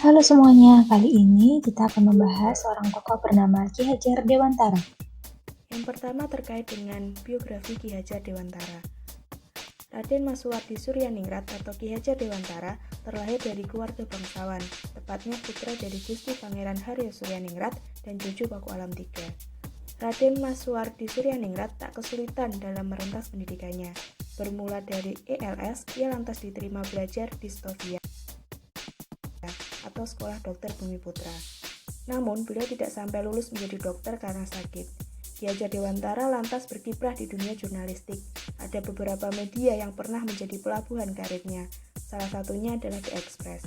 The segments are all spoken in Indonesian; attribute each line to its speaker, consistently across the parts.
Speaker 1: Halo semuanya, kali ini kita akan membahas seorang tokoh bernama Ki Hajar Dewantara.
Speaker 2: Yang pertama terkait dengan biografi Ki Hajar Dewantara. Raden Masuwardi Suryaningrat atau Ki Hajar Dewantara terlahir dari keluarga bangsawan, tepatnya putra dari Gusti Pangeran Haryo Suryaningrat dan Jojo Paku Alam III. Raden Masuwardi Suryaningrat tak kesulitan dalam merentas pendidikannya. Bermula dari ELS, ia lantas diterima belajar di Stovia atau Sekolah Dokter Bumiputra. Namun, beliau tidak sampai lulus menjadi dokter karena sakit. Ki Hajar Dewantara lantas berkiprah di dunia jurnalistik. Ada beberapa media yang pernah menjadi pelabuhan karirnya. Salah satunya adalah The Express.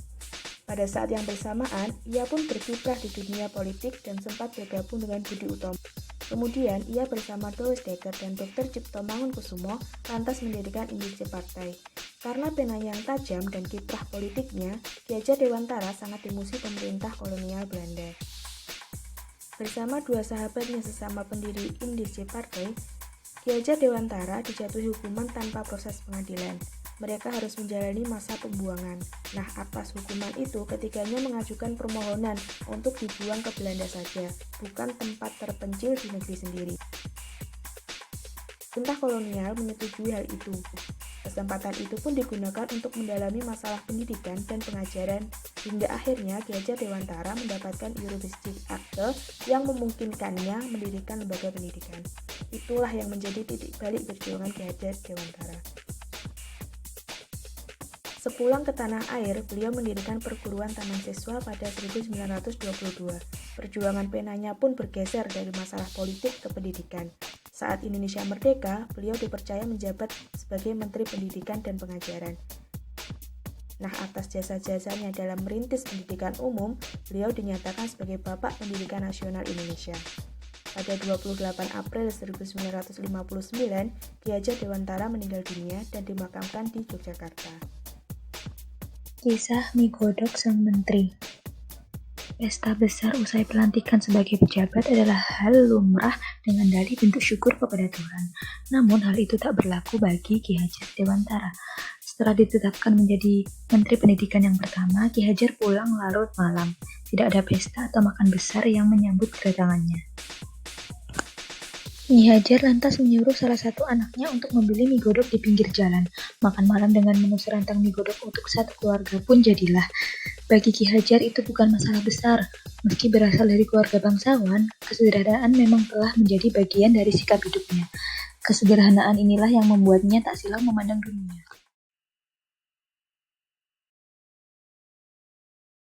Speaker 2: Pada saat yang bersamaan, ia pun berkiprah di dunia politik dan sempat bergabung dengan Budi Utomo. Kemudian, ia bersama Doris Dekker dan Dr. Cipto Mangunkusumo lantas mendirikan Indische Partai. Karena penanya yang tajam dan kiprah politiknya, Ki Hajar Dewantara sangat dimusuhi pemerintah kolonial Belanda. Bersama dua sahabatnya sesama pendiri Indische Partai, Ki Hajar Dewantara dijatuhi hukuman tanpa proses pengadilan. Mereka harus menjalani masa pembuangan. Nah, atas hukuman itu ketiganya mengajukan permohonan untuk dibuang ke Belanda saja, bukan tempat terpencil di negeri sendiri. Pemerintah kolonial menyetujui hal itu. Kesempatan itu pun digunakan untuk mendalami masalah pendidikan dan pengajaran, hingga akhirnya Ki Hajar Dewantara mendapatkan jurisdiksi akte yang memungkinkannya mendirikan lembaga pendidikan. Itulah yang menjadi titik balik perjuangan Ki Hajar Dewantara. Sepulang ke tanah air, beliau mendirikan perguruan taman siswa pada 1922. Perjuangan penanya pun bergeser dari masalah politik ke pendidikan. Saat Indonesia merdeka, beliau dipercaya menjabat sebagai Menteri Pendidikan dan Pengajaran. Nah, atas jasa-jasanya dalam merintis pendidikan umum, beliau dinyatakan sebagai Bapak Pendidikan Nasional Indonesia. Pada 28 April 1959, Ki Hajar Dewantara meninggal dunia dan dimakamkan di Yogyakarta.
Speaker 1: Kisah mie godok sang menteri. Pesta besar usai pelantikan sebagai pejabat adalah hal lumrah dengan dalih bentuk syukur kepada Tuhan. Namun hal itu tak berlaku bagi Ki Hajar Dewantara. Setelah ditetapkan menjadi Menteri Pendidikan yang pertama, Ki Hajar pulang larut malam. Tidak ada pesta atau makan besar yang menyambut kedatangannya. Ki Hajar lantas menyuruh salah satu anaknya untuk membeli mie godok di pinggir jalan. Makan malam dengan menu serantang mie godok untuk satu keluarga pun jadilah. Bagi Ki Hajar itu bukan masalah besar. Meski berasal dari keluarga bangsawan, kesederhanaan memang telah menjadi bagian dari sikap hidupnya. Kesederhanaan inilah yang membuatnya tak silau memandang dunia.